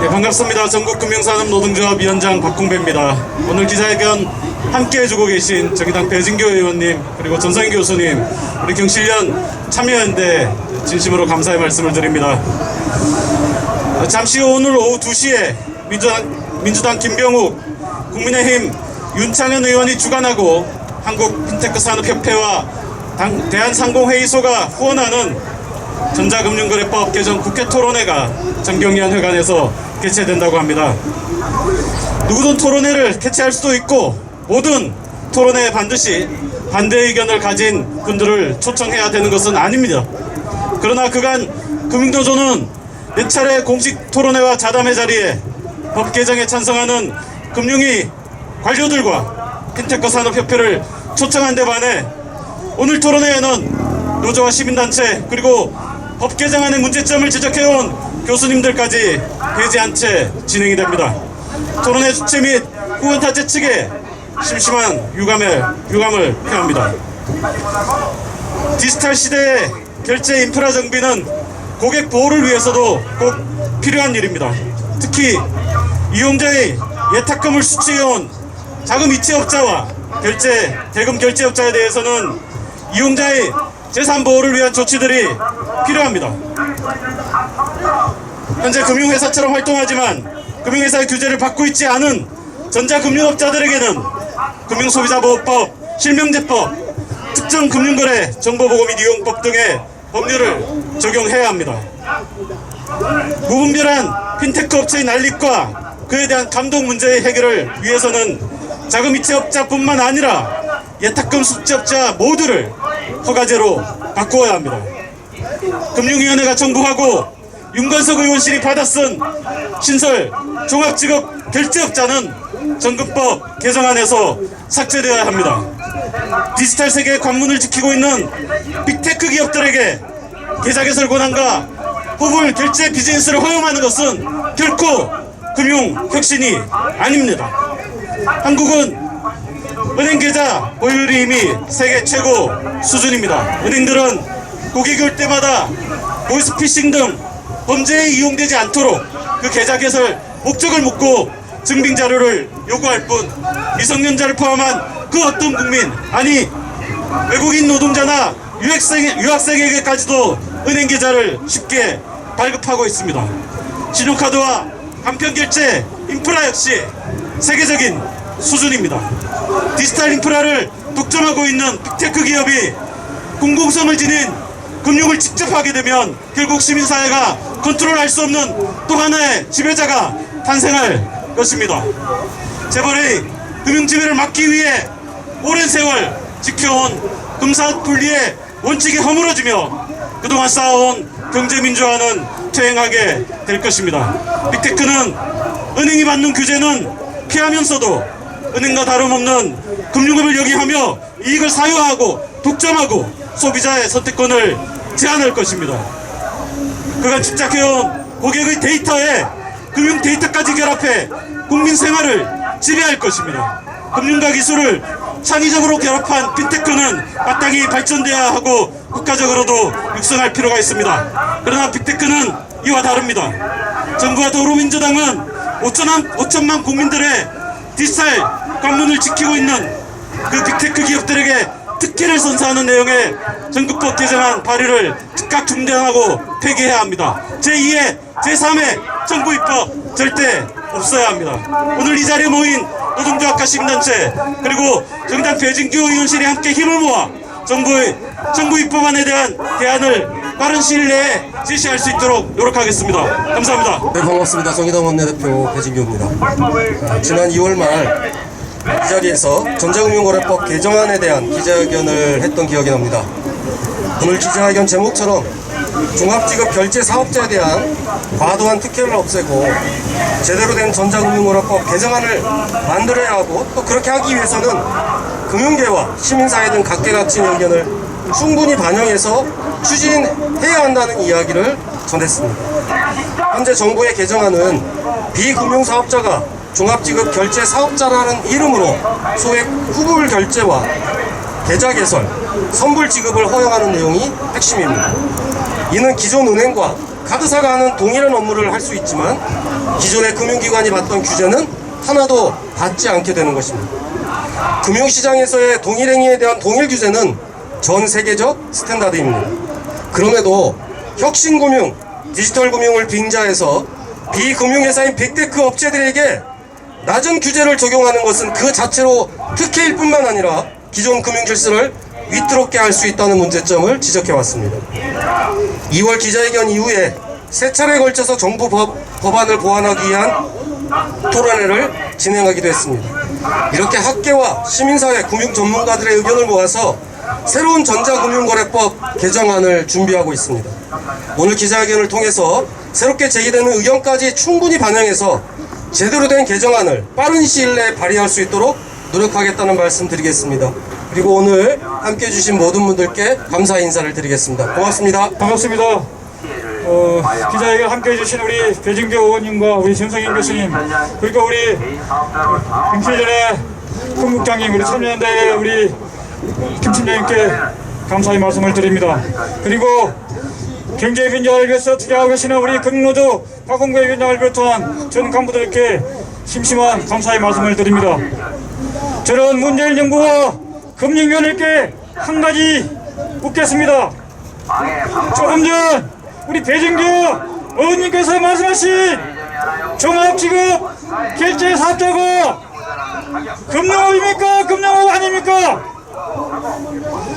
네, 반갑습니다. 전국금융산업노동조합위원장 박홍배입니다. 오늘 기자회견 함께 해주고 계신 정의당 배진교 의원님, 그리고 전성인 교수님, 우리 경실련 참여연대 진심으로 감사의 말씀을 드립니다. 잠시 후 오늘 오후 2시에 민주당 김병욱, 국민의힘 윤창현 의원이 주관하고 한국핀테크산업협회와 대한상공회의소가 후원하는 전자금융거래법 개정 국회토론회가 정경련 회관에서 개최된다고 합니다. 누구든 토론회를 개최할 수도 있고 모든 토론회에 반드시 반대 의견을 가진 분들을 초청해야 되는 것은 아닙니다. 그러나 그간 금융노조는 4차례 공식 토론회와 자담회 자리에 법 개정에 찬성하는 금융위 관료들과 핀테크 산업협회를 초청한 데 반해 오늘 토론회에는 노조와 시민단체 그리고 법 개정안의 문제점을 지적해온 교수님들까지 배제한 채 진행이 됩니다. 토론회 주최 및 후원타제 측에 심심한 유감을 표합니다. 디지털 시대의 결제 인프라 정비는 고객 보호를 위해서도 꼭 필요한 일입니다. 특히 이용자의 예탁금을 수취해온 자금 이체업자와 대금 결제업자에 대해서는 이용자의 재산 보호를 위한 조치들이 필요합니다. 현재 금융회사처럼 활동하지만 금융회사의 규제를 받고 있지 않은 전자금융업자들에게는 금융소비자보호법, 실명제법, 특정금융거래 정보보고 및 이용법 등의 법률을 적용해야 합니다. 무분별한 핀테크 업체의 난립과 그에 대한 감독 문제의 해결을 위해서는 자금이체업자뿐만 아니라 예탁금 숙지업자 모두를 허가제로 바꾸어야 합니다. 금융위원회가 정부하고 윤건석 의원실이 받아쓴 신설 종합직업 결제업자는 정금법 개정안에서 삭제되어야 합니다. 디지털 세계의 관문을 지키고 있는 빅테크 기업들에게 계좌개설 권한과 후불 결제 비즈니스를 허용하는 것은 결코 금융 혁신이 아닙니다. 한국은 은행 계좌 보유율이 이미 세계 최고 수준입니다. 은행들은 고객이 올 때마다 보이스피싱 등 범죄에 이용되지 않도록 그 계좌 개설 목적을 묻고 증빙 자료를 요구할 뿐 미성년자를 포함한 그 어떤 국민, 아니 외국인 노동자나 유학생에게까지도 은행 계좌를 쉽게 발급하고 있습니다. 신용카드와 간편결제 인프라 역시 세계적인 수준입니다. 디지털 인프라를 독점하고 있는 빅테크 기업이 공공성을 지닌 금융을 직접 하게 되면 결국 시민사회가 컨트롤할 수 없는 또 하나의 지배자가 탄생할 것입니다. 재벌의 금융지배를 막기 위해 오랜 세월 지켜온 금사업 분리의 원칙이 허물어지며 그동안 쌓아온 경제민주화는 퇴행하게 될 것입니다. 빅테크는 은행이 받는 규제는 피하면서도 은행과 다름없는 금융업을 영위하며 이익을 사유하고 독점하고 소비자의 선택권을 제한할 것입니다. 그간 집착해온 고객의 데이터에 금융 데이터까지 결합해 국민 생활을 지배할 것입니다. 금융과 기술을 창의적으로 결합한 핀테크는 마땅히 발전돼야 하고 국가적으로도 육성할 필요가 있습니다. 그러나 빅테크는 이와 다릅니다. 정부와 더불어민주당은 5천만 국민들의 디지털 관문을 지키고 있는 그 빅테크 기업들에게 특혜를 선사하는 내용의 정급법 개정안 발의를 즉각 중단하고 폐기해야 합니다. 제2의 제3의 정부 입법 절대 없어야 합니다. 오늘 이 자리에 모인 노동조합과 시민단체 그리고 정의당 배진교 의원실이 함께 힘을 모아 정부 입법안에 대한 대안을 빠른 시일 내에 제시할 수 있도록 노력하겠습니다. 감사합니다. 네, 반갑습니다. 정의당 원내대표 배진교입니다. 지난 2월 말 이 자리에서 전자금융거래법 개정안에 대한 기자회견을 했던 기억이 납니다. 오늘 기자회견 제목처럼 종합직업 결제 사업자에 대한 과도한 특혜를 없애고 제대로 된 전자금융거래법 개정안을 만들어야 하고 또 그렇게 하기 위해서는 금융계와 시민사회 등 각계각층 의견을 충분히 반영해서 추진해야 한다는 이야기를 전했습니다. 현재 정부의 개정안은 비금융사업자가 종합지급 결제 사업자라는 이름으로 소액 후불 결제와 계좌 개설, 선불 지급을 허용하는 내용이 핵심입니다. 이는 기존 은행과 카드사가 하는 동일한 업무를 할 수 있지만 기존의 금융기관이 받던 규제는 하나도 받지 않게 되는 것입니다. 금융시장에서의 동일행위에 대한 동일 규제는 전 세계적 스탠다드입니다. 그럼에도 혁신금융, 디지털금융을 빙자해서 비금융회사인 빅테크 업체들에게 낮은 규제를 적용하는 것은 그 자체로 특혜일 뿐만 아니라 기존 금융질서를 위태롭게 할 수 있다는 문제점을 지적해왔습니다. 2월 기자회견 이후에 세 차례에 걸쳐서 정부 법안을 보완하기 위한 토론회를 진행하기도 했습니다. 이렇게 학계와 시민사회, 금융 전문가들의 의견을 모아서 새로운 전자금융거래법 개정안을 준비하고 있습니다. 오늘 기자회견을 통해서 새롭게 제기되는 의견까지 충분히 반영해서 제대로 된 개정안을 빠른 시일 내에 발의할 수 있도록 노력하겠다는 말씀 드리겠습니다. 그리고 오늘 함께해 주신 모든 분들께 감사 인사를 드리겠습니다. 고맙습니다. 반갑습니다. 기자회견 함께해 주신 우리 배진교 의원님과 우리 전성인 교수님, 그리고 우리 김필전의副국장님, 우리 참여연대 우리 김 팀장님께 감사의 말씀을 드립니다. 그리고 경제 빈자를 위해서 투자하고 계시는 우리 금융노조 박홍배 위원장을 비롯한 전 간부들께 심심한 감사의 말씀을 드립니다. 저는 문재인 정부와 금융위원회께 한 가지 묻겠습니다. 조금 전 우리 배진규 의원님께서 말씀하신 종합지급 결제 사업자가 금융업입니까? 금융업 아닙니까?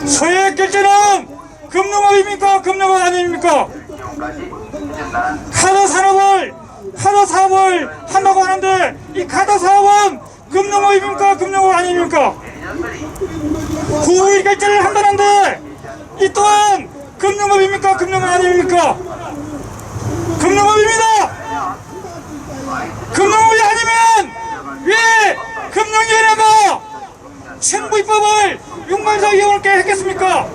소액 결제는 금융업입니까? 금융업 아닙니까? 카드 사업을 한다고 하는데 이 카드 사업은 금융업입니까? 금융업 아닙니까? 후일 결제를 한다는데 이 또한 금융업입니까? 금융업 아닙니까? 금융업입니다. 금융업이 아니면 왜 금융위원회가 청구입법을 윤관석 의원께 했겠습니까?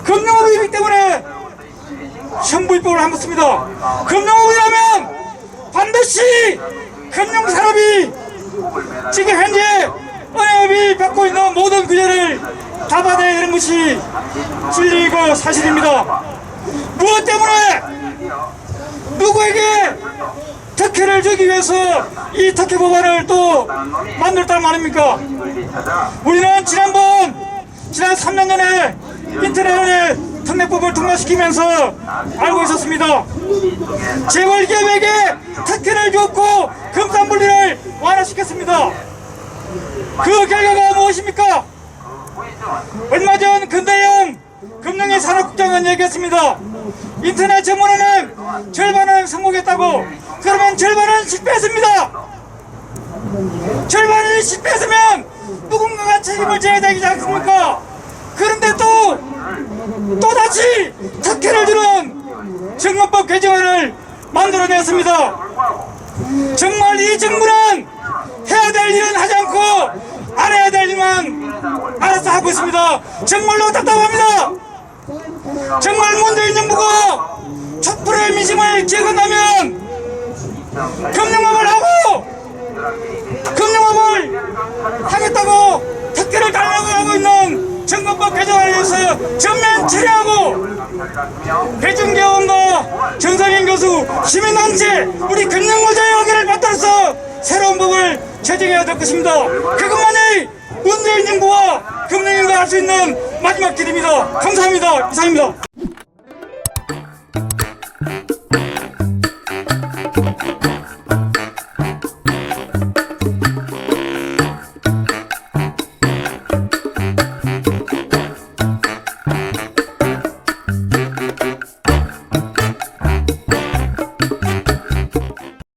금융업이기 때문에 청구입법을 한 것입니다. 금융업이라면 반드시 금융산업이 지금 현재 은행업이 받고 있는 모든 규제를 다 받아야 되는 것이 진리이고 사실입니다. 무엇 때문에 누구에게 특혜를 주기 위해서 이 특혜 법안을 또 만들었단 말입니까? 우리는 지난 3년 전에 인터넷 특례법을 통과시키면서 알고 있었습니다. 재벌기업에게 특혜를 줬고 금산분리를 완화시켰습니다. 그 결과가 무엇입니까? 얼마 전 근대영 금융위 산업국장은 얘기했습니다. 인터넷 전문은행 절반은 성공했다고. 그러면 절반은 실패했습니다. 절반이 실패했으면 누군가가 책임을 져야 되지 않습니까? 그런데 또다시 특혜를 주는 정권법 개정안을 만들어냈습니다. 정말 이 정부는 해야 될 일은 하지 않고 안 해야 될 일만 알아서 하고 있습니다. 정말로 답답합니다. 정말 문재인 정부가 촛불의 민심을 제거한다면 금융업을 하겠다고 특혜를 달라고 하고 있는 정권법 개정안에 대해서 전면 철회하고 배준교 의원과 전성인 교수, 시민단체, 우리 금융노조의 의견을 받들어서 새로운 법을 제정해야 될 것입니다. 그것만이 문재인 정부와 금융위가 할 수 있는 마지막 길입니다. 감사합니다. 이상입니다.